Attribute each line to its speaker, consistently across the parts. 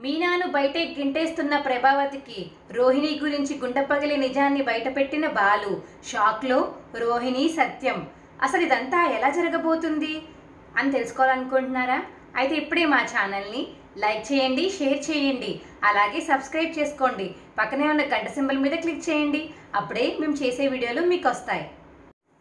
Speaker 1: మీనాను బయటే గింటేస్తున్న ప్రభావతికి రోహిణి గురించి గుండెపగిలి నిజాన్ని బయటపెట్టిన బాలు. షాక్లో రోహిణి సత్యం. అసలు ఇదంతా ఎలా జరగబోతుంది అని తెలుసుకోవాలనుకుంటున్నారా? అయితే ఇప్పుడే మా ఛానల్ని లైక్ చేయండి, షేర్ చేయండి, అలాగే సబ్స్క్రైబ్ చేసుకోండి. పక్కనే ఉన్న గంట సింబల్ మీద క్లిక్ చేయండి. అప్పుడే మేము చేసే వీడియోలు మీకు వస్తాయి.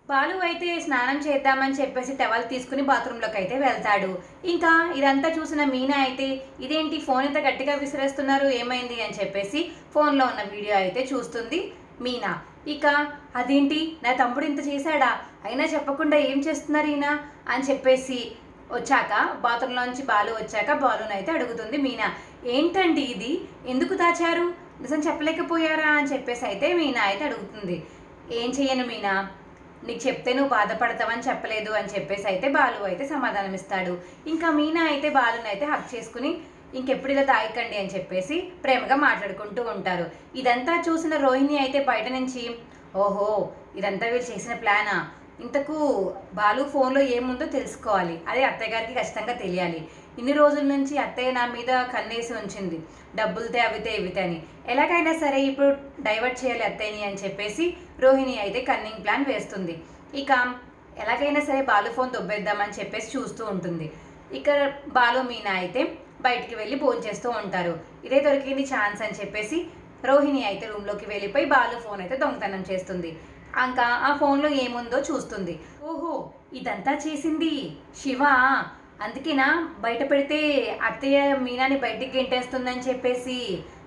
Speaker 1: బాలు అయితే స్నానం చేద్దామని చెప్పేసి టవల్ తీసుకుని బాత్రూంలోకి అయితే వెళ్తాడు. ఇంకా ఇదంతా చూసిన మీనా అయితే ఇదేంటి ఫోన్ ఇంత గట్టిగా విసిరేస్తున్నారు, ఏమైంది అని చెప్పేసి ఫోన్లో ఉన్న వీడియో అయితే చూస్తుంది మీనా. ఇక అదేంటి నా తమ్ముడు ఇంత చేశాడా, అయినా చెప్పకుండా ఏం చేస్తున్నారు ఈయన అని చెప్పేసి వచ్చాక బాత్రూంలోంచి బాలు వచ్చాక బాలుని అయితే అడుగుతుంది మీనా, ఏంటండి ఇది, ఎందుకు దాచారు, నిజం చెప్పలేకపోయారా అని చెప్పేసి అయితే మీనా అయితే అడుగుతుంది. ఏం చెయ్యను మీనా, నీకు చెప్తే నువ్వు బాధపడతావని చెప్పలేదు అని చెప్పేసి అయితే బాలు అయితే సమాధానం ఇస్తాడు. ఇంకా మీనా అయితే బాలుని అయితే హక్ చేసుకుని ఇంకెప్పుడు ఇలా తాగకండి అని చెప్పేసి ప్రేమగా మాట్లాడుకుంటూ ఉంటారు. ఇదంతా చూసిన రోహిణి అయితే బయట నుంచి, ఓహో ఇదంతా వీళ్ళు చేసిన ప్లానా, ఇంతకు బాలు ఫోన్లో ఏముందో తెలుసుకోవాలి, అదే అత్తయ్య గారికి ఖచ్చితంగా తెలియాలి. ఇన్ని రోజుల నుంచి అత్తయ్య నా మీద కన్నేసి ఉంచింది, డబ్బులతే అవితే ఇవితే అని, ఎలాగైనా సరే ఇప్పుడు డైవర్ట్ చేయాలి అత్తయ్యని అని చెప్పేసి రోహిణి అయితే కన్నింగ్ ప్లాన్ వేస్తుంది. ఇక ఎలాగైనా సరే బాలు ఫోన్ దొబ్బేద్దామని చెప్పేసి చూస్తూ ఉంటుంది. ఇక బాలు మీనా అయితే బయటికి వెళ్ళి భోంచేస్తూ ఉంటారు. ఇదే దొరికింది ఛాన్స్ అని చెప్పేసి రోహిణి అయితే రూమ్లోకి వెళ్ళిపోయి బాలు ఫోన్ అయితే దొంగతనం చేస్తుంది. ఇంకా ఆ ఫోన్లో ఏముందో చూస్తుంది. ఓహో ఇదంతా చేసింది శివ, అందుకేనా బయట పెడితే అత్తయ్య మీనాని బయటికి గెంటేస్తుందని చెప్పేసి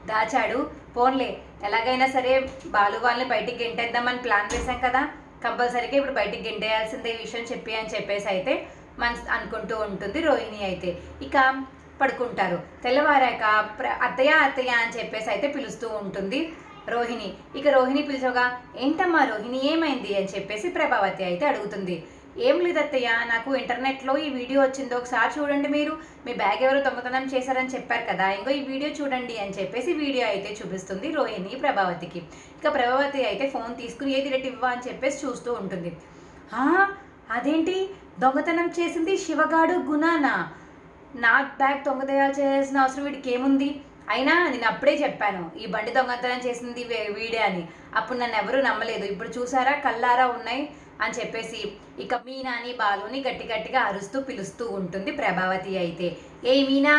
Speaker 1: దాచాడు. ఫోన్లే ఎలాగైనా సరే బాలు వాళ్ళని బయటికి గెంటేద్దామని ప్లాన్ వేశాం కదా, కంపల్సరీగా ఇప్పుడు బయటికి గెంటేయాల్సిందే ఈ విషయం చెప్పి అని చెప్పేసి అయితే అనుకుంటూ ఉంటుంది రోహిణి అయితే. ఇక పడుకుంటారు. తెల్లవారాక అత్తయ్య అత్తయ్య అని చెప్పేసి అయితే పిలుస్తూ ఉంటుంది రోహిణి. ఇక రోహిణి పిలిచగా, ఏంటమ్మా రోహిణి ఏమైంది అని చెప్పేసి ప్రభావతి అయితే అడుగుతుంది. ఏం లేదు అత్తయ్య, నాకు ఇంటర్నెట్లో ఈ వీడియో వచ్చింది, ఒకసారి చూడండి, మీరు మీ బ్యాగ్ ఎవరో దొంగతనం చేశారని చెప్పారు కదా, ఇంకో ఈ వీడియో చూడండి అని చెప్పేసి వీడియో అయితే చూపిస్తుంది రోహిణి ప్రభావతికి. ఇక ప్రభావతి అయితే ఫోన్ తీసుకుని ఏది రేట్ ఇవ్వా అని చెప్పేసి చూస్తూ ఉంటుంది. అదేంటి దొంగతనం చేసింది శివగాడు గుణానా, నా బ్యాగ్ దొంగతనాలు చేయాల్సిన అవసరం వీడికి ఏముంది, అయినా నేను అప్పుడే చెప్పాను ఈ బండి దొంగతనం చేసింది వీడే అని, అప్పుడు నన్ను ఎవరూ నమ్మలేదు, ఇప్పుడు చూసారా కళ్ళారా ఉన్నాయి అని చెప్పేసి ఇక మీనాని బాలుని గట్టి గట్టిగా అరుస్తూ పిలుస్తూ ఉంటుంది ప్రభావతి అయితే. ఏ మీనా,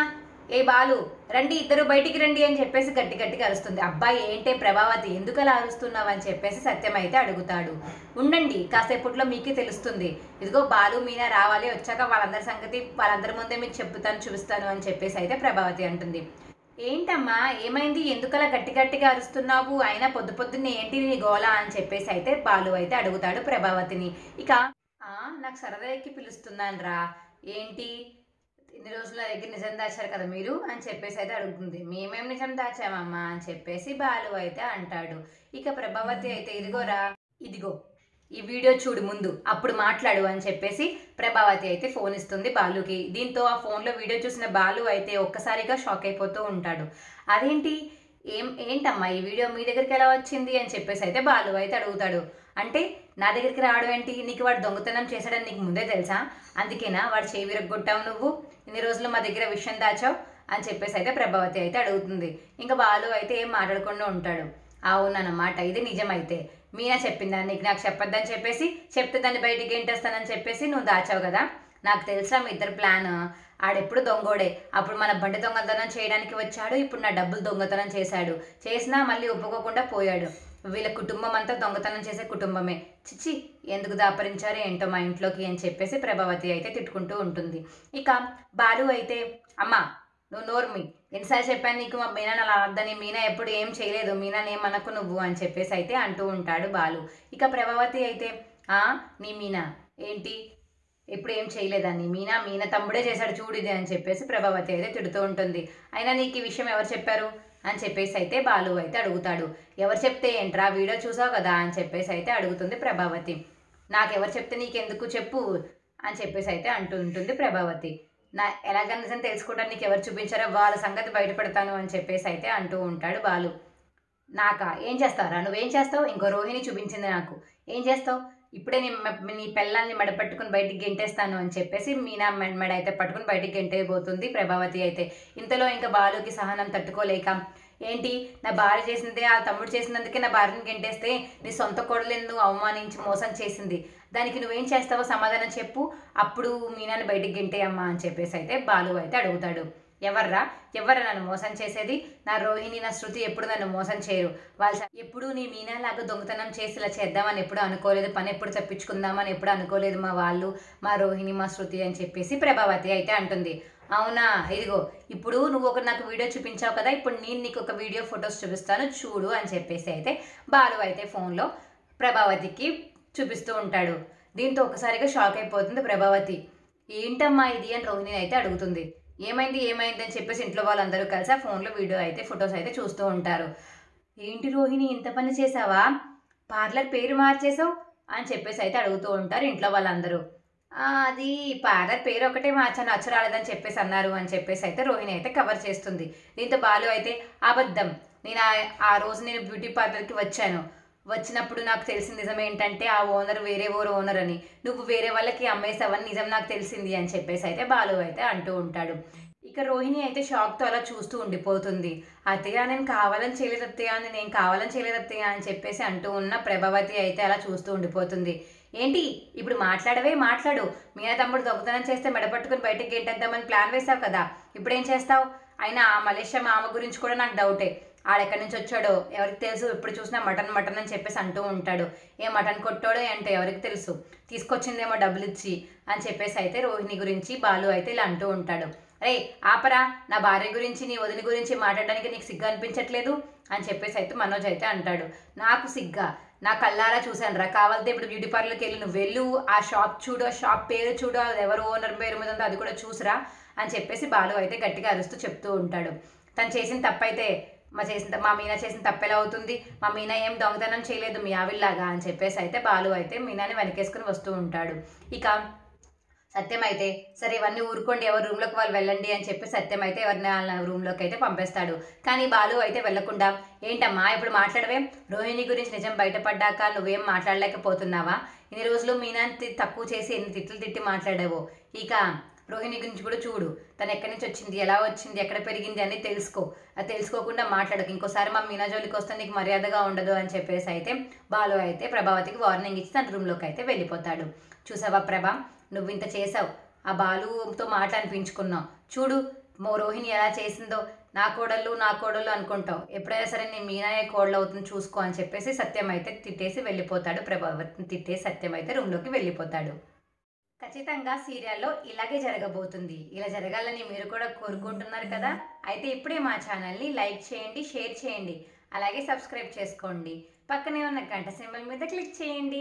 Speaker 1: ఏ బాలు రండి, ఇద్దరు బయటికి రండి అని చెప్పేసి గట్టి గట్టిగా అరుస్తుంది. అబ్బాయి ఏంటే ప్రభావతి ఎందుకు అలా అరుస్తున్నావు అని చెప్పేసి సత్యం అయితే అడుగుతాడు. ఉండండి కాసేపట్లో మీకే తెలుస్తుంది, ఇదిగో బాలు మీనా రావాలి, వచ్చాక వాళ్ళందరి సంగతి వాళ్ళందరి ముందే మీకు చెప్తాను చూపిస్తాను అని చెప్పేసి అయితే ప్రభావతి అంటుంది. ఏంటమ్మా ఏమైంది, ఎందుకలా గట్టి గట్టిగా అరుస్తున్నావు, అయినా పొద్దు పొద్దున్నే ఏంటి నీ గోలా అని చెప్పేసి అయితే బాలు అయితే అడుగుతాడు ప్రభావతిని. ఇక నాకు సరదా ఎక్కి పిలుస్తున్నాను రా, ఏంటి ఇన్ని రోజుల దగ్గర నిజం దాచారు కదా మీరు అని చెప్పేసి అయితే అడుగుతుంది. మేమేం నిజం దాచామమ్మా అని చెప్పేసి బాలు అయితే అంటాడు. ఇక ప్రభావతి అయితే ఇదిగోరా, ఇదిగో ఈ వీడియో చూడు ముందు, అప్పుడు మాట్లాడు అని చెప్పేసి ప్రభావతి అయితే ఫోన్ ఇస్తుంది బాలుకి. దీంతో ఆ ఫోన్లో వీడియో చూసిన బాలు అయితే ఒక్కసారిగా షాక్ అయిపోతూ ఉంటాడు. అదేంటి ఏంటమ్మా ఈ వీడియో మీ దగ్గరికి ఎలా వచ్చింది అని చెప్పేసి అయితే బాలు అయితే అడుగుతాడు. అంటే నా దగ్గరికి రావడం ఏంటి, నీకు వాడు దొంగతనం చేశాడని నీకు ముందే తెలుసా, అందుకేనా వాడు చేయి విరగొట్టావు, నువ్వు ఇన్ని రోజులు మా దగ్గర విషయం దాచావు అని చెప్పేసి అయితే ప్రభావతి అయితే అడుగుతుంది. ఇంకా బాలు అయితే ఏం మాట్లాడకుండా ఉంటాడు. అవునన్నమాట, ఇది నిజమైతే మీనా చెప్పిందా నీకు నాకు చెప్పొద్దని చెప్పేసి, చెప్తే దాన్ని బయటికి ఏంటేస్తానని చెప్పేసి నువ్వు దాచావు కదా, నాకు తెలుసా మీ ఇద్దరు ప్లాన్, ఆడెప్పుడు దొంగోడే, అప్పుడు మన బండి దొంగతనం చేయడానికి వచ్చాడు, ఇప్పుడు నా డబ్బులు దొంగతనం చేశాడు, చేసినా మళ్ళీ ఒప్పుకోకుండా పోయాడు, వీళ్ళ కుటుంబం అంతా దొంగతనం చేసే కుటుంబమే, చిచ్చి ఎందుకు దాపరించారో ఏంటో మా ఇంట్లోకి అని చెప్పేసి ప్రభావతి అయితే తిట్టుకుంటూ ఉంటుంది. ఇక బాలు అయితే, అమ్మా నువ్వు నోర్మి, ఎన్నిసార్లు చెప్పాను నీకు మా మీనాని అలా వద్దని, మీనా ఎప్పుడు ఏం చేయలేదు, మీనాని ఏమనకు నువ్వు అని చెప్పేసి అయితే అంటూ ఉంటాడు బాలు. ఇక ప్రభావతి అయితే, నీ మీనా ఏంటి ఎప్పుడు ఏం చేయలేదని, మీనా తమ్ముడే చేశాడు చూడిది అని చెప్పేసి ప్రభావతి అయితే తిడుతూ ఉంటుంది. అయినా నీకు ఈ విషయం ఎవరు చెప్పారు అని చెప్పేసి అయితే బాలు అయితే అడుగుతాడు. ఎవరు చెప్తే ఏంట్రా, వీడియో చూసావు కదా అని చెప్పేసి అయితే అడుగుతుంది ప్రభావతి. నాకెవరు చెప్తే నీకెందుకు చెప్పు అని చెప్పేసి అయితే అంటూ ఉంటుంది ప్రభావతి. నా ఎలాగైనా నిజం తెలుసుకోవడానికి నీకు ఎవరు చూపించారో వాళ్ళ సంగతి బయటపెడతాను అని చెప్పేసి అయితే అంటూ ఉంటాడు బాలు. నాకా ఏం చేస్తావురా, నువ్వేం చేస్తావు, ఇంకో రోహిణి చూపించింది నాకు, ఏం చేస్తావు, ఇప్పుడే నీ పెళ్ళాన్ని మెడపట్టుకుని బయటికి గెంటేస్తాను అని చెప్పేసి మీనా మెడ అయితే పట్టుకుని బయటికి గెంటేయబోతుంది ప్రభావతి అయితే. ఇంతలో ఇంకా బాలుకి సహనం తట్టుకోలేక, ఏంటి నా భార్య చేసిందే ఆ తమ్ముడు చేసినందుకే నా భార్యని గెంటేస్తే నీ సొంత కోడలను అవమానించి మోసం చేసింది, దానికి నువ్వేం చేస్తావో సమాధానం చెప్పు, అప్పుడు మీనాని బయటికి గెంటేయమ్మా అని చెప్పేసి అయితే బాలు అయితే అడుగుతాడు. ఎవర్రా నన్ను మోసం చేసేది? నా రోహిణి నా శృతి ఎప్పుడు నన్ను మోసం చేయరు. వాళ్ళు ఎప్పుడు నీ మీనాలాగా దొంగతనం చేసి ఇలా చేద్దామని ఎప్పుడు అనుకోలేదు, పని ఎప్పుడు తప్పించుకుందామని ఎప్పుడు అనుకోలేదు మా వాళ్ళు, మా రోహిణి మా శృతి అని చెప్పేసి ప్రభావతి అయితే అంటుంది. అవునా, ఇదిగో ఇప్పుడు నువ్వు నాకు వీడియో చూపించావు కదా, ఇప్పుడు నేను నీకు ఒక వీడియో ఫొటోస్ చూపిస్తాను చూడు అని చెప్పేసి అయితే బాలు అయితే ఫోన్లో ప్రభావతికి చూపిస్తూ ఉంటాడు. దీంతో ఒకసారిగా షాక్ అయిపోతుంది ప్రభావతి. ఏంటమ్మా ఇది అని రోహిణిని అయితే అడుగుతుంది. ఏమైంది అని చెప్పేసి ఇంట్లో వాళ్ళందరూ కలిసి ఆ ఫోన్లో వీడియో అయితే ఫొటోస్ అయితే చూస్తూ ఉంటారు. ఏంటి రోహిణి ఇంత పని చేసావా, పార్లర్ పేరు మార్చేసావు అని చెప్పేసి అయితే అడుగుతూ ఉంటారు ఇంట్లో వాళ్ళందరూ. అది పార్లర్ పేరు ఒకటే మార్చాను, అచ్చరాలేదని చెప్పేసి అన్నారు అని చెప్పేసి అయితే రోహిణి అయితే కవర్ చేస్తుంది. దీంతో బాలు అయితే అబద్ధం, నేను ఆ రోజు నేను బ్యూటీ పార్లర్కి వచ్చినప్పుడు నాకు తెలిసిన నిజం ఏంటంటే ఆ ఓనర్ వేరే ఓనర్ అని, నువ్వు వేరే వాళ్ళకి అమ్మేసావని నిజం నాకు తెలిసింది అని చెప్పేసి అయితే బాలు అయితే అంటూ ఉంటాడు. ఇక రోహిణి అయితే షాక్తో అలా చూస్తూ ఉండిపోతుంది. అత్తయ్య నేను కావాలని చేయలేదు అత్తయ్య, నేను కావాలని చేయలేదు అత్తయ్య అని చెప్పేసి అంటూ ఉన్న ప్రభావతి అయితే అలా చూస్తూ ఉండిపోతుంది. ఏంటి ఇప్పుడు మాట్లాడు, మీనా తమ్ముడు దొంగతనం చేస్తే మెడపట్టుకుని బయటకు గెంటేద్దామని ప్లాన్ వేసావు కదా, ఇప్పుడేం చేస్తావు? అయినా ఆ మలేషియా మామ గురించి కూడా నాకు డౌటే, ఆడెక్కడి నుంచి వచ్చాడో ఎవరికి తెలుసు, ఎప్పుడు చూసినా మటన్ అని చెప్పేసి అంటూ ఉంటాడు. ఏ మటన్ కొట్టాడో అంటే ఎవరికి తెలుసు, తీసుకొచ్చిందేమో డబ్బులు ఇచ్చి అని చెప్పేసి అయితే రోహిణి గురించి బాలు అయితే ఇలా అంటూ ఉంటాడు. అరే ఆపరా, నా భార్య గురించి నీ వదిన గురించి మాట్లాడడానికి నీకు సిగ్గు అనిపించట్లేదు అని చెప్పేసి అయితే మనోజ్ అయితే అంటాడు. నాకు సిగ్గా, నా కళ్ళారా చూశాను రా, కావాలంటే ఇప్పుడు బ్యూటీ పార్లర్కి వెళ్ళి నువ్వు వెళ్ళు, ఆ షాప్ చూడు, ఆ షాప్ పేరు చూడు, అది ఎవరు ఓనర్ పేరు మీద ఉందో అది కూడా చూసురా అని చెప్పేసి బాలు అయితే గట్టిగా అరుస్తూ చెప్తూ ఉంటాడు. తను చేసిన తప్పైతే మా మీనా చేసిన తప్పెలా అవుతుంది, మా మీనా ఏం దొంగతనం చేయలేదు మీ ఆవిల్లాగా అని చెప్పేసి అయితే బాలు అయితే మీనాని వెనకేసుకుని వస్తూ ఉంటాడు. ఇక సత్యం అయితే సరే ఇవన్నీ ఊరుకోండి, ఎవరి రూమ్లోకి వాళ్ళు వెళ్ళండి అని చెప్పి సత్యం అయితే ఎవరిని వాళ్ళ రూమ్లోకి అయితే పంపేస్తాడు. కానీ బాలు అయితే వెళ్ళకుండా, ఏంటమ్మా ఇప్పుడు మాట్లాడవే, రోహిణి గురించి నిజం బయటపడ్డాక నువ్వేం మాట్లాడలేకపోతున్నావా? ఇన్ని రోజులు మీనాని తక్కువ చేసి ఎన్ని తిట్లు తిట్టి మాట్లాడావో, ఇక రోహిణి గురించి కూడా చూడు, తను ఎక్కడి నుంచి వచ్చింది, ఎలా వచ్చింది, ఎక్కడ పెరిగింది అని తెలుసుకో, అది తెలుసుకోకుండా మాట్లాడకు, ఇంకోసారి మా మీనా జోలికి వస్తే నీకు మర్యాదగా ఉండదు అని చెప్పేసి అయితే బాలు అయితే ప్రభావతికి వార్నింగ్ ఇచ్చి తన రూమ్లోకి అయితే వెళ్ళిపోతాడు. చూసావా ప్రభా, నువ్వు ఇంత చేసావు, ఆ బాలుతో మాట అనిపించుకున్నావు, చూడు రోహిణి ఎలా చేసిందో, నా కోడళ్ళు అనుకుంటావు, ఎప్పుడైనా సరే నేను మీనాయే కోడలు అవుతుంది చూసుకో అని చెప్పేసి సత్యం అయితే తిట్టేసి వెళ్ళిపోతాడు. ప్రభావతిని తిట్టేసి సత్యం అయితే రూమ్లోకి వెళ్ళిపోతాడు. ఖచ్చితంగా సీరియల్లో ఇలాగే జరగబోతుంది. ఇలా జరగాలని మీరు కూడా కోరుకుంటున్నారు కదా, అయితే ఇప్పుడే మా ఛానల్ని లైక్ చేయండి, షేర్ చేయండి, అలాగే సబ్స్క్రైబ్ చేసుకోండి, పక్కనే ఉన్న గంట సింబల్ మీద క్లిక్ చేయండి.